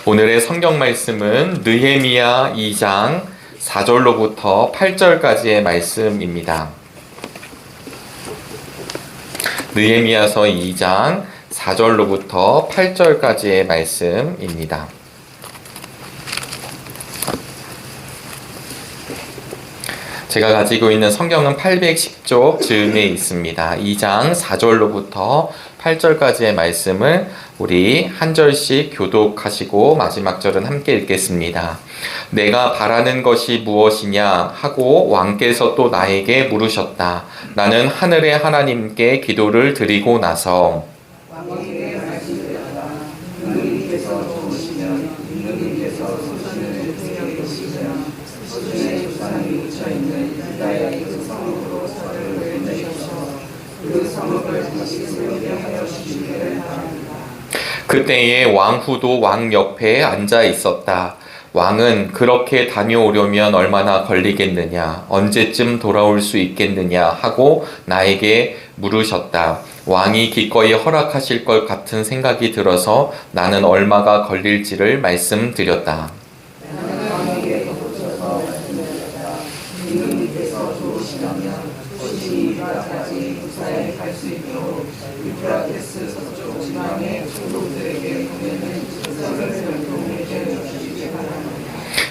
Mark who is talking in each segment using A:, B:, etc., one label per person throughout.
A: 오늘의 성경 말씀은 느헤미야 2장 4절로부터 8절까지의 말씀입니다. 느헤미야서 2장 4절로부터 8절까지의 말씀입니다. 제가 가지고 있는 성경은 810쪽 즈음에 있습니다. 2장 4절로부터 8절까지의 말씀을 우리 한 절씩 교독하시고 마지막 절은 함께 읽겠습니다. 내가 바라는 것이 무엇이냐 하고 왕께서 또 나에게 물으셨다. 나는 하늘의 하나님께 기도를 드리고 나서
B: 왕에게 말씀드렸다. 누님께서 도우시면 누님께서 소신을 세게 계시며 소신의 조상이 묻혀있는 유다의 그 성읍으로 저를 내셔서 그 성읍을 다시 세우게 하여 주시기를 바랍니다.
A: 그때에 왕후도 왕 옆에 앉아 있었다. 왕은 그렇게 다녀오려면 얼마나 걸리겠느냐, 언제쯤 돌아올 수 있겠느냐 하고 나에게 물으셨다. 왕이 기꺼이 허락하실 것 같은 생각이 들어서 나는 얼마가 걸릴지를 말씀드렸다.
B: 나는 왕에게 덧붙여서 말씀드렸다. 누님께서 도우시다면 소신이 유다까지 무사히 갈 수 있도록 유프라테스 서쪽 지방의 총독들에게 보내는 즉석을 별도에게 주시기 바랍니다.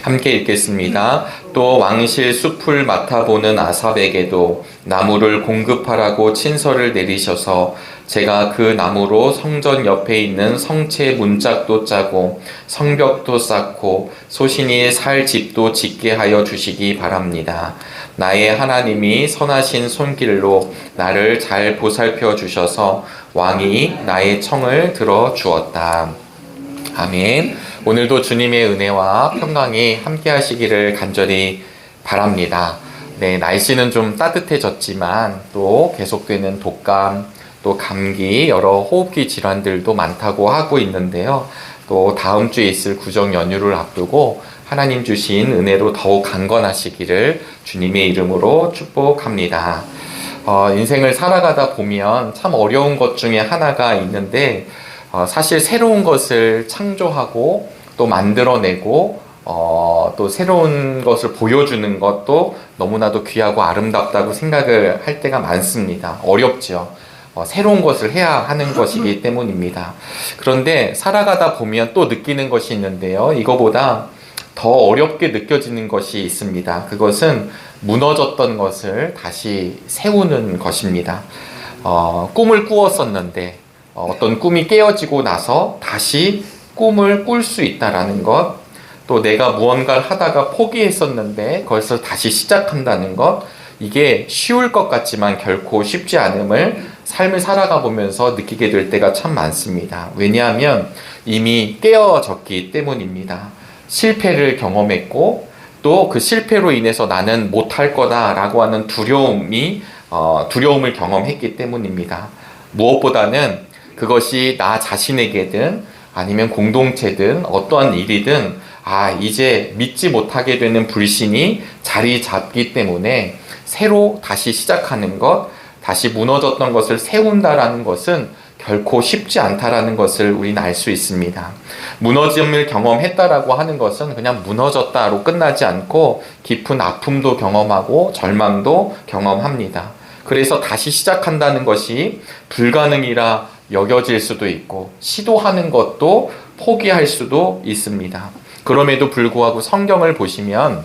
A: 함께 읽겠습니다. 또 왕실 숲을 맡아보는 아삽에게도 나무를 공급하라고 친서를 내리셔서 제가 그 나무로 성전 옆에 있는 성체 문짝도 짜고 성벽도 쌓고 소신이 살 집도 짓게 하여 주시기 바랍니다. 나의 하나님이 선하신 손길로 나를 잘 보살펴 주셔서 왕이 나의 청을 들어 주었다. 아멘. 오늘도 주님의 은혜와 평강이 함께 하시기를 간절히 바랍니다. 네, 날씨는 좀 따뜻해졌지만 또 계속되는 독감, 또 감기, 여러 호흡기 질환들도 많다고 하고 있는데요. 또 다음 주에 있을 구정 연휴를 앞두고 하나님 주신 은혜로 더욱 강건하시기를 주님의 이름으로 축복합니다. 인생을 살아가다 보면 참 어려운 것 중에 하나가 있는데 사실 새로운 것을 창조하고 또 만들어내고 또 새로운 것을 보여주는 것도 너무나도 귀하고 아름답다고 생각을 할 때가 많습니다. 어렵죠. 새로운 것을 해야 하는 것이기 때문입니다. 그런데 살아가다 보면 또 느끼는 것이 있는데요. 이거보다 더 어렵게 느껴지는 것이 있습니다. 그것은 무너졌던 것을 다시 세우는 것입니다. 꿈을 꾸었었는데 어떤 꿈이 깨어지고 나서 다시 꿈을 꿀 수 있다라는 것, 또 내가 무언가를 하다가 포기했었는데 그것을 다시 시작한다는 것, 이게 쉬울 것 같지만 결코 쉽지 않음을 삶을 살아가 보면서 느끼게 될 때가 참 많습니다. 왜냐하면 이미 깨어졌기 때문입니다. 실패를 경험했고 또 그 실패로 인해서 나는 못할 거다라고 하는 두려움을 경험했기 때문입니다. 무엇보다는 그것이 나 자신에게든 아니면 공동체든 어떠한 일이든 이제 믿지 못하게 되는 불신이 자리 잡기 때문에 새로 다시 시작하는 것, 다시 무너졌던 것을 세운다라는 것은 결코 쉽지 않다라는 것을 우리는 알 수 있습니다. 무너짐을 경험했다라고 하는 것은 그냥 무너졌다로 끝나지 않고 깊은 아픔도 경험하고 절망도 경험합니다. 그래서 다시 시작한다는 것이 불가능이라 여겨질 수도 있고 시도하는 것도 포기할 수도 있습니다. 그럼에도 불구하고 성경을 보시면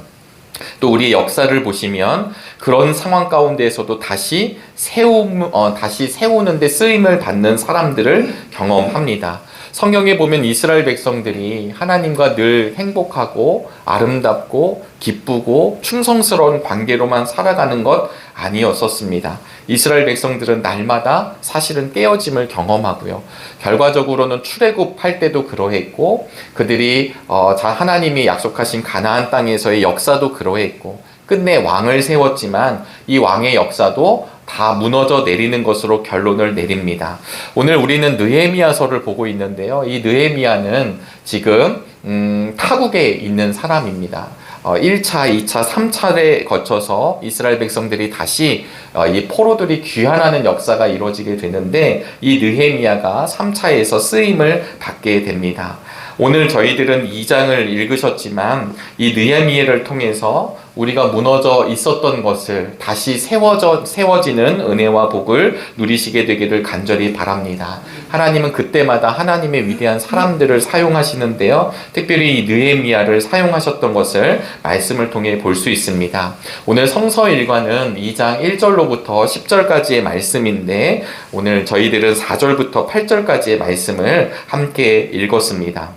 A: 또 우리의 역사를 보시면 그런 상황 가운데에서도 다시 세우는 데 쓰임을 받는 사람들을 경험합니다. 성경에 보면 이스라엘 백성들이 하나님과 늘 행복하고 아름답고 기쁘고 충성스러운 관계로만 살아가는 것 아니었었습니다. 이스라엘 백성들은 날마다 사실은 깨어짐을 경험하고요. 결과적으로는 출애굽할 때도 그러했고 그들이 하나님이 약속하신 가나안 땅에서의 역사도 그러했고 끝내 왕을 세웠지만 이 왕의 역사도 다 무너져 내리는 것으로 결론을 내립니다. 오늘 우리는 느헤미야서를 보고 있는데요. 이 느헤미야는 지금 타국에 있는 사람입니다. 1차, 2차, 3차에 거쳐서 이스라엘 백성들이 다시 이 포로들이 귀환하는 역사가 이루어지게 되는데 이 느헤미야가 3차에서 쓰임을 받게 됩니다. 오늘 저희들은 2장을 읽으셨지만 이 느헤미야를 통해서 우리가 무너져 있었던 것을 다시 세워지는 은혜와 복을 누리시게 되기를 간절히 바랍니다. 하나님은 그때마다 하나님의 위대한 사람들을 사용하시는데요. 특별히 이 느헤미야를 사용하셨던 것을 말씀을 통해 볼 수 있습니다. 오늘 성서 일과는 2장 1절로부터 10절까지의 말씀인데 오늘 저희들은 4절부터 8절까지의 말씀을 함께 읽었습니다.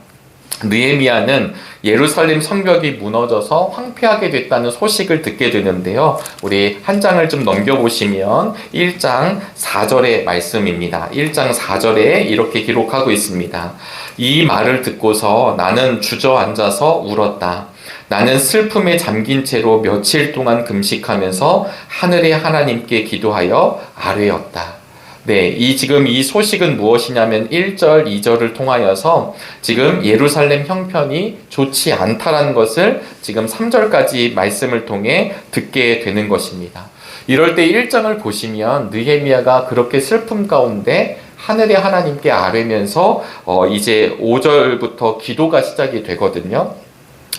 A: 느헤미야는 예루살렘 성벽이 무너져서 황폐하게 됐다는 소식을 듣게 되는데요. 우리 한 장을 좀 넘겨보시면 1장 4절의 말씀입니다. 1장 4절에 이렇게 기록하고 있습니다. 이 말을 듣고서 나는 주저앉아서 울었다. 나는 슬픔에 잠긴 채로 며칠 동안 금식하면서 하늘의 하나님께 기도하여 아뢰었다. 네, 지금 이 소식은 무엇이냐면 1절, 2절을 통하여서 지금 예루살렘 형편이 좋지 않다라는 것을 지금 3절까지 말씀을 통해 듣게 되는 것입니다. 이럴 때 1장을 보시면 느헤미야가 그렇게 슬픔 가운데 하늘의 하나님께 아뢰면서 이제 5절부터 기도가 시작이 되거든요.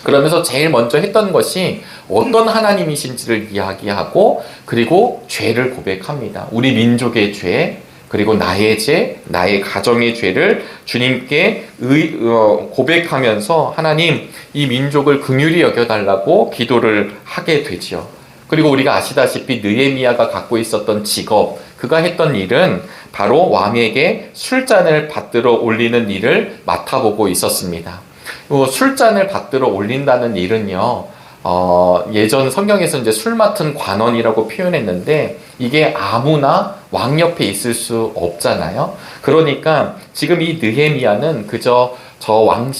A: 그러면서 제일 먼저 했던 것이 어떤 하나님이신지를 이야기하고 그리고 죄를 고백합니다. 우리 민족의 죄, 그리고 나의 죄, 나의 가정의 죄를 주님께 고백하면서 하나님 이 민족을 긍휼히 여겨달라고 기도를 하게 되죠. 그리고 우리가 아시다시피 느헤미야가 갖고 있었던 직업, 그가 했던 일은 바로 왕에게 술잔을 받들어 올리는 일을 맡아보고 있었습니다. 술잔을 받들어 올린다는 일은요, 예전 성경에서 이제 술 맡은 관원이라고 표현했는데 이게 아무나 왕 옆에 있을 수 없잖아요. 그러니까 지금 이 느헤미야는 그저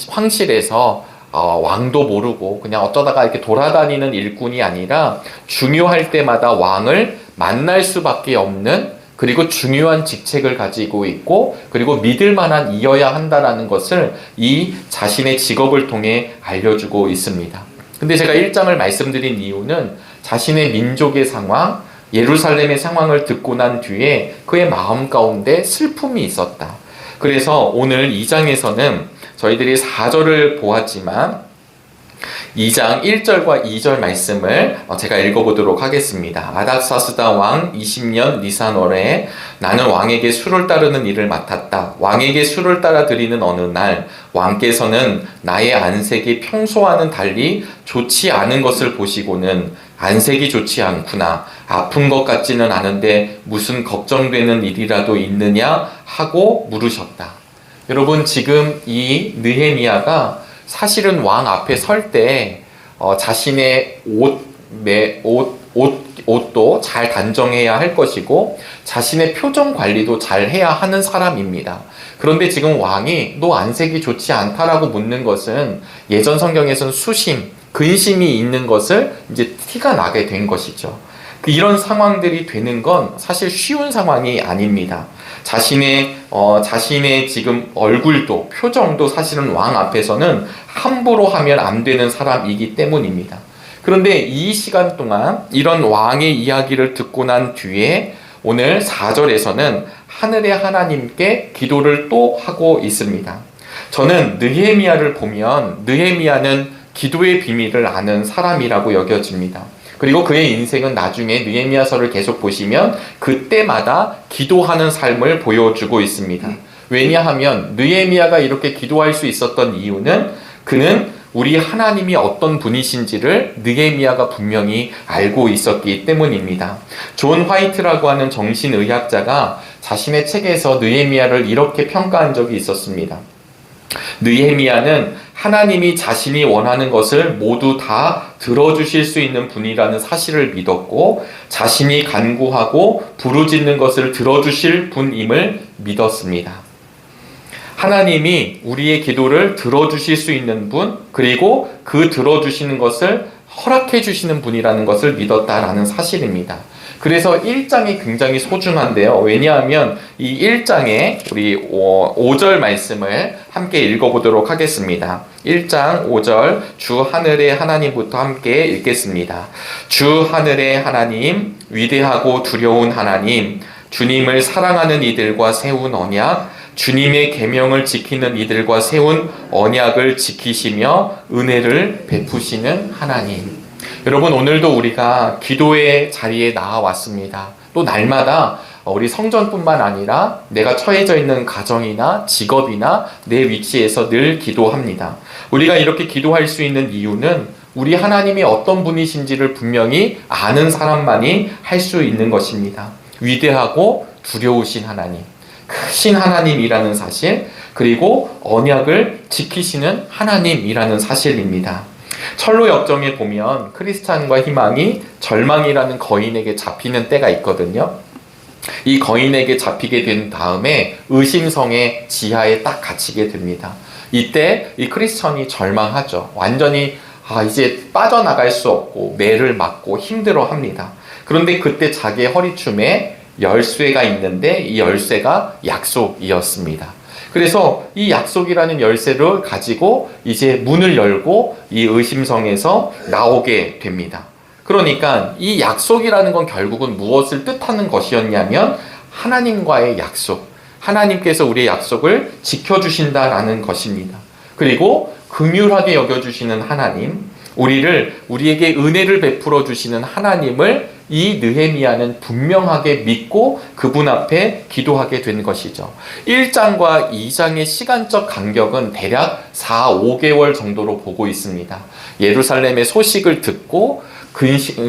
A: 황실에서 왕도 모르고 그냥 어쩌다가 이렇게 돌아다니는 일꾼이 아니라 중요할 때마다 왕을 만날 수밖에 없는, 그리고 중요한 직책을 가지고 있고 그리고 믿을 만한 이어야 한다라는 것을 이 자신의 직업을 통해 알려주고 있습니다. 근데 제가 1장을 말씀드린 이유는 자신의 민족의 상황, 예루살렘의 상황을 듣고 난 뒤에 그의 마음 가운데 슬픔이 있었다. 그래서 오늘 2장에서는 저희들이 4절을 보았지만 2장 1절과 2절 말씀을 제가 읽어보도록 하겠습니다. 아닥사스다 왕 20년 니산월에 나는 왕에게 술을 따르는 일을 맡았다. 왕에게 술을 따라 드리는 어느 날 왕께서는 나의 안색이 평소와는 달리 좋지 않은 것을 보시고는 안색이 좋지 않구나, 아픈 것 같지는 않은데 무슨 걱정되는 일이라도 있느냐 하고 물으셨다. 여러분, 지금 이 느헤미야가 사실은 왕 앞에 설 때 자신의 옷도 잘 단정해야 할 것이고 자신의 표정 관리도 잘 해야 하는 사람입니다. 그런데 지금 왕이 너 안색이 좋지 않다라고 묻는 것은 예전 성경에서는 수심, 근심이 있는 것을 이제 티가 나게 된 것이죠. 이런 상황들이 되는 건 사실 쉬운 상황이 아닙니다. 자신의 지금 얼굴도 표정도 사실은 왕 앞에서는 함부로 하면 안 되는 사람이기 때문입니다. 그런데 이 시간 동안 이런 왕의 이야기를 듣고 난 뒤에 오늘 4절에서는 하늘의 하나님께 기도를 또 하고 있습니다. 저는 느헤미야를 보면 느헤미야는 기도의 비밀을 아는 사람이라고 여겨집니다. 그리고 그의 인생은 나중에 느헤미야서를 계속 보시면 그때마다 기도하는 삶을 보여주고 있습니다. 왜냐하면 느헤미야가 이렇게 기도할 수 있었던 이유는 그는 우리 하나님이 어떤 분이신지를 느헤미야가 분명히 알고 있었기 때문입니다. 존 화이트라고 하는 정신의학자가 자신의 책에서 느헤미야를 이렇게 평가한 적이 있었습니다. 느헤미야는 하나님이 자신이 원하는 것을 모두 다 들어주실 수 있는 분이라는 사실을 믿었고 자신이 간구하고 부르짖는 것을 들어주실 분임을 믿었습니다. 하나님이 우리의 기도를 들어주실 수 있는 분, 그리고 그 들어주시는 것을 허락해 주시는 분이라는 것을 믿었다라는 사실입니다. 그래서 1장이 굉장히 소중한데요. 왜냐하면 이 1장에 우리 5절 말씀을 함께 읽어보도록 하겠습니다. 1장 5절 주 하늘의 하나님부터 함께 읽겠습니다. 주 하늘의 하나님, 위대하고 두려운 하나님, 주님을 사랑하는 이들과 세운 언약, 주님의 계명을 지키는 이들과 세운 언약을 지키시며 은혜를 베푸시는 하나님. 여러분, 오늘도 우리가 기도의 자리에 나와왔습니다. 또 날마다 우리 성전뿐만 아니라 내가 처해져 있는 가정이나 직업이나 내 위치에서 늘 기도합니다. 우리가 이렇게 기도할 수 있는 이유는 우리 하나님이 어떤 분이신지를 분명히 아는 사람만이 할 수 있는 것입니다. 위대하고 두려우신 하나님, 크신 하나님이라는 사실, 그리고 언약을 지키시는 하나님이라는 사실입니다. 철로 역정에 보면 크리스찬과 희망이 절망이라는 거인에게 잡히는 때가 있거든요. 이 거인에게 잡히게 된 다음에 의심성의 지하에 딱 갇히게 됩니다. 이때 이 크리스천이 절망하죠. 완전히 이제 빠져나갈 수 없고 매를 맞고 힘들어합니다. 그런데 그때 자기의 허리춤에 열쇠가 있는데 이 열쇠가 약속이었습니다. 그래서 이 약속이라는 열쇠를 가지고 이제 문을 열고 이 의심성에서 나오게 됩니다. 그러니까 이 약속이라는 건 결국은 무엇을 뜻하는 것이었냐면 하나님과의 약속, 하나님께서 우리의 약속을 지켜주신다라는 것입니다. 그리고 긍휼하게 여겨주시는 하나님, 우리에게 은혜를 베풀어 주시는 하나님을 이 느헤미야는 분명하게 믿고 그분 앞에 기도하게 된 것이죠. 1장과 2장의 시간적 간격은 대략 4, 5개월 정도로 보고 있습니다. 예루살렘의 소식을 듣고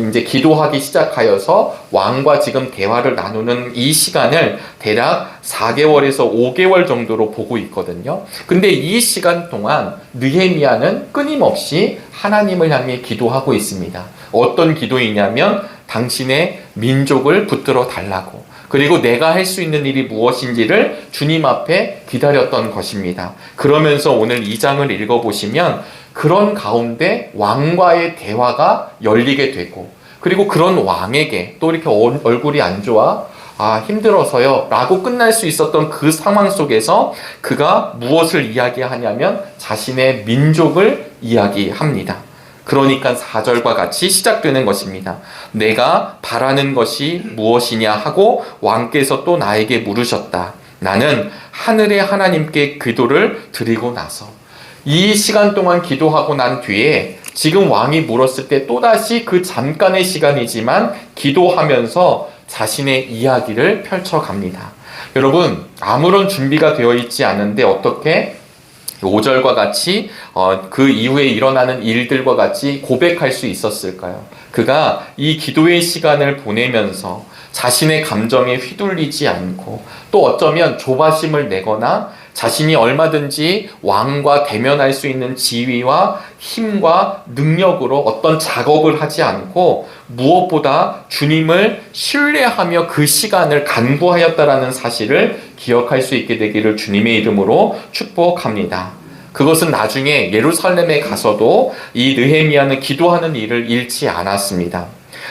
A: 이제 기도하기 시작하여서 왕과 지금 대화를 나누는 이 시간을 대략 4개월에서 5개월 정도로 보고 있거든요. 근데 이 시간 동안 느헤미야는 끊임없이 하나님을 향해 기도하고 있습니다. 어떤 기도이냐면 당신의 민족을 붙들어 달라고, 그리고 내가 할 수 있는 일이 무엇인지를 주님 앞에 기다렸던 것입니다. 그러면서 오늘 2장을 읽어보시면 그런 가운데 왕과의 대화가 열리게 되고, 그리고 그런 왕에게 또 이렇게 얼굴이 안 좋아, 힘들어서요 라고 끝날 수 있었던 그 상황 속에서 그가 무엇을 이야기하냐면 자신의 민족을 이야기합니다. 그러니까 4절과 같이 시작되는 것입니다. 내가 바라는 것이 무엇이냐 하고 왕께서 또 나에게 물으셨다. 나는 하늘의 하나님께 기도를 드리고 나서, 이 시간 동안 기도하고 난 뒤에 지금 왕이 물었을 때 또다시 그 잠깐의 시간이지만 기도하면서 자신의 이야기를 펼쳐갑니다. 여러분, 아무런 준비가 되어 있지 않은데 어떻게 5절과 같이 그 이후에 일어나는 일들과 같이 고백할 수 있었을까요? 그가 이 기도의 시간을 보내면서 자신의 감정에 휘둘리지 않고, 또 어쩌면 조바심을 내거나 자신이 얼마든지 왕과 대면할 수 있는 지위와 힘과 능력으로 어떤 작업을 하지 않고 무엇보다 주님을 신뢰하며 그 시간을 간구하였다라는 사실을 기억할 수 있게 되기를 주님의 이름으로 축복합니다. 그것은 나중에 예루살렘에 가서도 이 느헤미야는 기도하는 일을 잃지 않았습니다.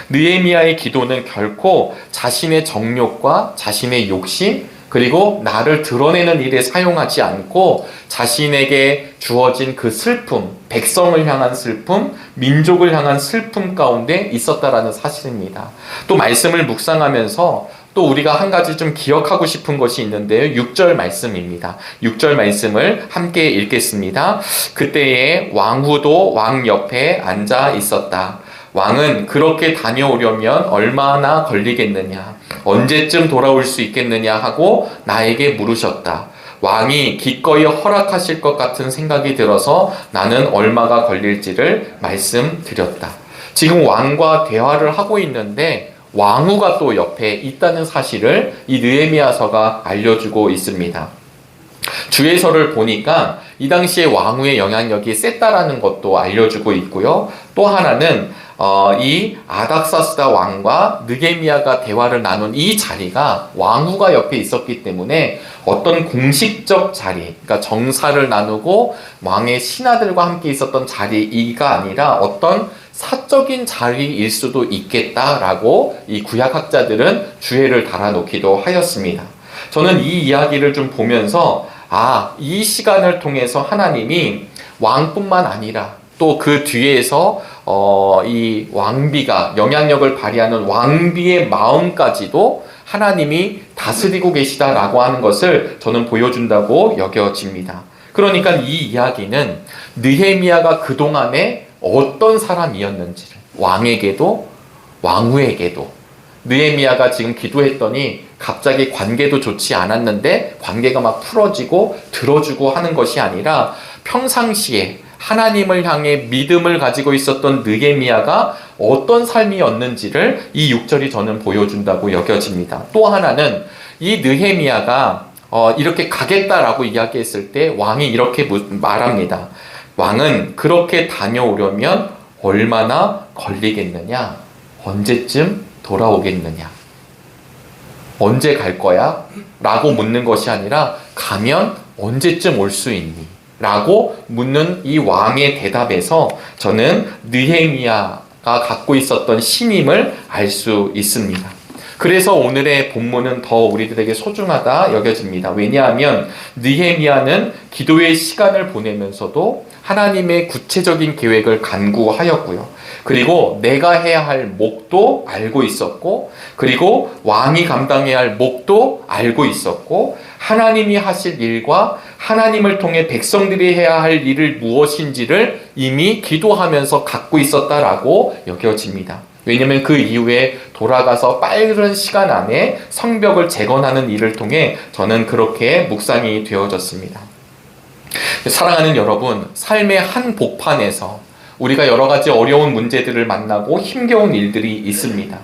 A: 느헤미야의 기도는 결코 자신의 정욕과 자신의 욕심, 그리고 나를 드러내는 일에 사용하지 않고 자신에게 주어진 그 슬픔, 백성을 향한 슬픔, 민족을 향한 슬픔 가운데 있었다라는 사실입니다. 또 말씀을 묵상하면서 또 우리가 한 가지 좀 기억하고 싶은 것이 있는데요. 6절 말씀입니다. 6절 말씀을 함께 읽겠습니다. 그때에 왕후도 왕 옆에 앉아 있었다. 왕은 그렇게 다녀오려면 얼마나 걸리겠느냐, 언제쯤 돌아올 수 있겠느냐 하고 나에게 물으셨다. 왕이 기꺼이 허락하실 것 같은 생각이 들어서 나는 얼마가 걸릴지를 말씀드렸다. 지금 왕과 대화를 하고 있는데 왕후가 또 옆에 있다는 사실을 이 느헤미야서가 알려주고 있습니다. 주해서를 보니까 이 당시에 왕후의 영향력이 셌다라는 것도 알려주고 있고요. 또 하나는 이 아닥사스다 왕과 느헤미야가 대화를 나눈 이 자리가 왕후가 옆에 있었기 때문에 어떤 공식적 자리, 그러니까 정사를 나누고 왕의 신하들과 함께 있었던 자리가 아니라 어떤 사적인 자리일 수도 있겠다라고 이 구약학자들은 주해를 달아놓기도 하였습니다. 저는 이 이야기를 좀 보면서 이 시간을 통해서 하나님이 왕뿐만 아니라 또 그 뒤에서 이 왕비가 영향력을 발휘하는 왕비의 마음까지도 하나님이 다스리고 계시다라고 하는 것을 저는 보여준다고 여겨집니다. 그러니까 이 이야기는 느헤미야가 그동안에 어떤 사람이었는지를 왕에게도 왕후에게도 느헤미야가 지금 기도했더니 갑자기 관계도 좋지 않았는데 관계가 막 풀어지고 들어주고 하는 것이 아니라 평상시에 하나님을 향해 믿음을 가지고 있었던 느헤미야가 어떤 삶이었는지를 이 6절이 저는 보여준다고 여겨집니다. 또 하나는 이 느헤미야가 이렇게 가겠다라고 이야기했을 때 왕이 이렇게 말합니다. 왕은 그렇게 다녀오려면 얼마나 걸리겠느냐? 언제쯤 돌아오겠느냐? 언제 갈 거야? 라고 묻는 것이 아니라 가면 언제쯤 올 수 있니? 라고 묻는 이 왕의 대답에서 저는 느헤미야가 갖고 있었던 신임을 알 수 있습니다. 그래서 오늘의 본문은 더 우리들에게 소중하다 여겨집니다. 왜냐하면 느헤미야는 기도의 시간을 보내면서도 하나님의 구체적인 계획을 간구하였고요. 그리고 내가 해야 할 목도 알고 있었고, 그리고 왕이 감당해야 할 목도 알고 있었고, 하나님이 하실 일과 하나님을 통해 백성들이 해야 할 일을 무엇인지를 이미 기도하면서 갖고 있었다라고 여겨집니다. 왜냐하면 그 이후에 돌아가서 빠른 시간 안에 성벽을 재건하는 일을 통해 저는 그렇게 묵상이 되어졌습니다. 사랑하는 여러분, 삶의 한 복판에서 우리가 여러 가지 어려운 문제들을 만나고 힘겨운 일들이 있습니다.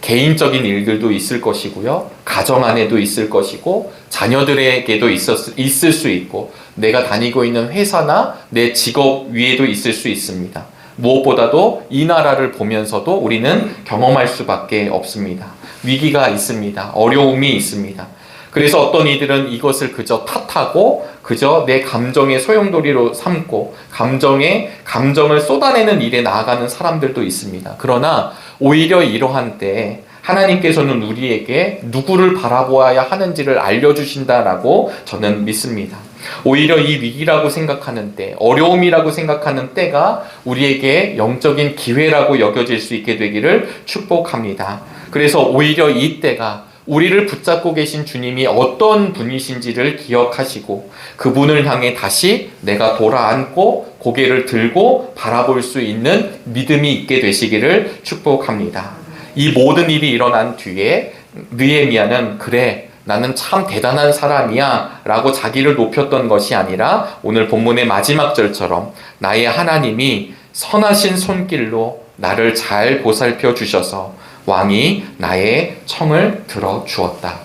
A: 개인적인 일들도 있을 것이고요. 가정 안에도 있을 것이고 자녀들에게도 있을 수 있고 내가 다니고 있는 회사나 내 직업 위에도 있을 수 있습니다. 무엇보다도 이 나라를 보면서도 우리는 경험할 수밖에 없습니다. 위기가 있습니다. 어려움이 있습니다. 그래서 어떤 이들은 이것을 그저 탓하고 그저 내 감정의 소용돌이로 삼고 감정을 쏟아내는 일에 나아가는 사람들도 있습니다. 그러나 오히려 이러한 때에 하나님께서는 우리에게 누구를 바라보아야 하는지를 알려주신다라고 저는 믿습니다. 오히려 이 위기라고 생각하는 때, 어려움이라고 생각하는 때가 우리에게 영적인 기회라고 여겨질 수 있게 되기를 축복합니다. 그래서 오히려 이 때가 우리를 붙잡고 계신 주님이 어떤 분이신지를 기억하시고 그분을 향해 다시 내가 돌아앉고 고개를 들고 바라볼 수 있는 믿음이 있게 되시기를 축복합니다. 이 모든 일이 일어난 뒤에 느헤미야는 그래 나는 참 대단한 사람이야 라고 자기를 높였던 것이 아니라 오늘 본문의 마지막 절처럼 나의 하나님이 선하신 손길로 나를 잘 보살펴 주셔서 왕이 나의 청을 들어주었다.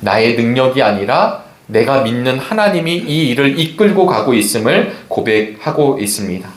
A: 나의 능력이 아니라 내가 믿는 하나님이 이 일을 이끌고 가고 있음을 고백하고 있습니다.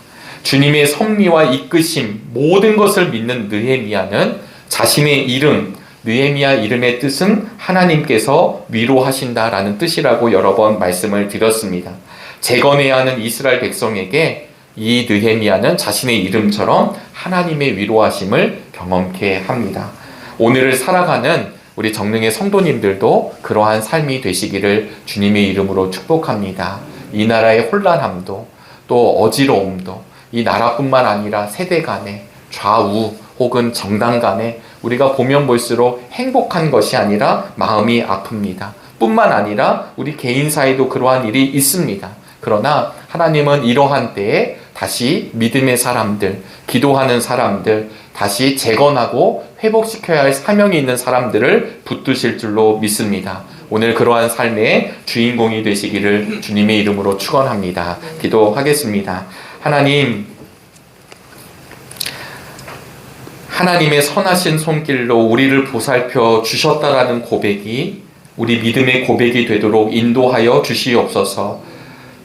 A: 주님의 섭리와 이끄심 모든 것을 믿는 느헤미야는 자신의 이름 느헤미야 이름의 뜻은 하나님께서 위로하신다라는 뜻이라고 여러 번 말씀을 드렸습니다. 재건해야 하는 이스라엘 백성에게 이 느헤미야는 자신의 이름처럼 하나님의 위로하심을 경험케 합니다. 오늘을 살아가는 우리 정릉의 성도님들도 그러한 삶이 되시기를 주님의 이름으로 축복합니다. 이 나라의 혼란함도 또 어지러움도 이 나라뿐만 아니라 세대 간에 좌우 혹은 정당 간에 우리가 보면 볼수록 행복한 것이 아니라 마음이 아픕니다. 뿐만 아니라 우리 개인 사이도 그러한 일이 있습니다. 그러나 하나님은 이러한 때에 다시 믿음의 사람들, 기도하는 사람들, 다시 재건하고 회복시켜야 할 사명이 있는 사람들을 붙드실 줄로 믿습니다. 오늘 그러한 삶의 주인공이 되시기를 주님의 이름으로 축원합니다. 기도하겠습니다. 하나님의 선하신 손길로 우리를 보살펴 주셨다라는 고백이 우리 믿음의 고백이 되도록 인도하여 주시옵소서.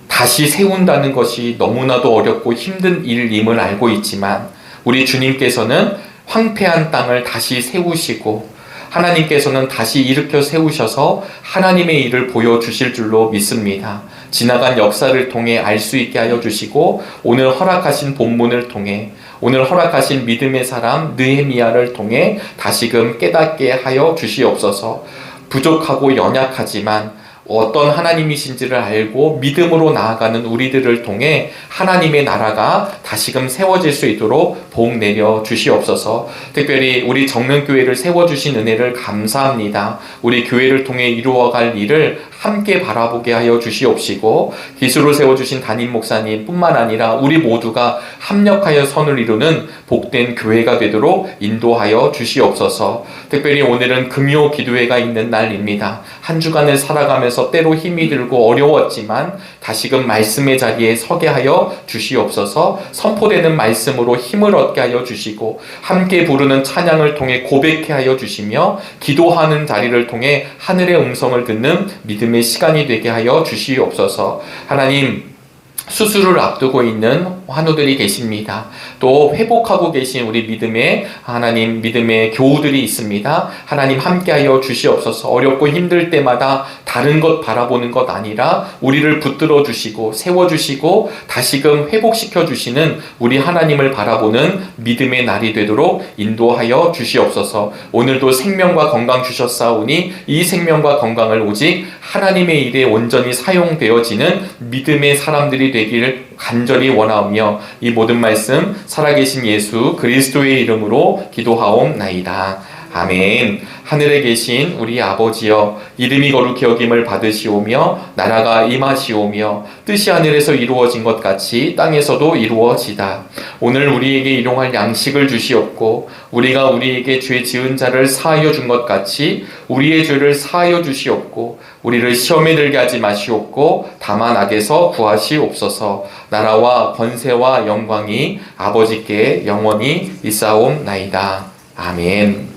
A: 다시 세운다는 것이 너무나도 어렵고 힘든 일임을 알고 있지만 우리 주님께서는 황폐한 땅을 다시 세우시고 하나님께서는 다시 일으켜 세우셔서 하나님의 일을 보여주실 줄로 믿습니다. 지나간 역사를 통해 알 수 있게 하여 주시고 오늘 허락하신 본문을 통해 오늘 허락하신 믿음의 사람 느헤미야를 통해 다시금 깨닫게 하여 주시옵소서. 부족하고 연약하지만 어떤 하나님이신지를 알고 믿음으로 나아가는 우리들을 통해 하나님의 나라가 다시금 세워질 수 있도록 복 내려 주시옵소서. 특별히 우리 정릉교회를 세워주신 은혜를 감사합니다. 우리 교회를 통해 이루어갈 일을 함께 바라보게 하여 주시옵시고, 기수로 세워주신 담임 목사님 뿐만 아니라 우리 모두가 합력하여 선을 이루는 복된 교회가 되도록 인도하여 주시옵소서. 특별히 오늘은 금요 기도회가 있는 날입니다. 한 주간을 살아가면서 때로 힘이 들고 어려웠지만 다시금 말씀의 자리에 서게 하여 주시옵소서. 선포되는 말씀으로 힘을 얻게 하여 주시고, 함께 부르는 찬양을 통해 고백해 하여 주시며, 기도하는 자리를 통해 하늘의 음성을 듣는 믿음의 시간이 되게 하여 주시옵소서. 하나님, 수술을 앞두고 있는 환우들이 계십니다. 또 회복하고 계신 우리 믿음의 교우들이 있습니다. 하나님 함께하여 주시옵소서. 어렵고 힘들 때마다 다른 것 바라보는 것 아니라 우리를 붙들어 주시고 세워주시고 다시금 회복시켜 주시는 우리 하나님을 바라보는 믿음의 날이 되도록 인도하여 주시옵소서. 오늘도 생명과 건강 주셨사오니 이 생명과 건강을 오직 하나님의 일에 온전히 사용되어지는 믿음의 사람들이 되기를 간절히 원하오며, 이 모든 말씀 살아계신 예수 그리스도의 이름으로 기도하옵나이다. 아멘. 하늘에 계신 우리 아버지여, 이름이 거룩히 여김을 받으시오며 나라가 임하시오며 뜻이 하늘에서 이루어진 것 같이 땅에서도 이루어지다. 오늘 우리에게 일용할 양식을 주시옵고, 우리가 우리에게 죄 지은 자를 사하여 준 것 같이 우리의 죄를 사하여 주시옵고, 우리를 시험에 들게 하지 마시옵고 다만 악에서 구하시옵소서. 나라와 권세와 영광이 아버지께 영원히 있사옵나이다. 아멘.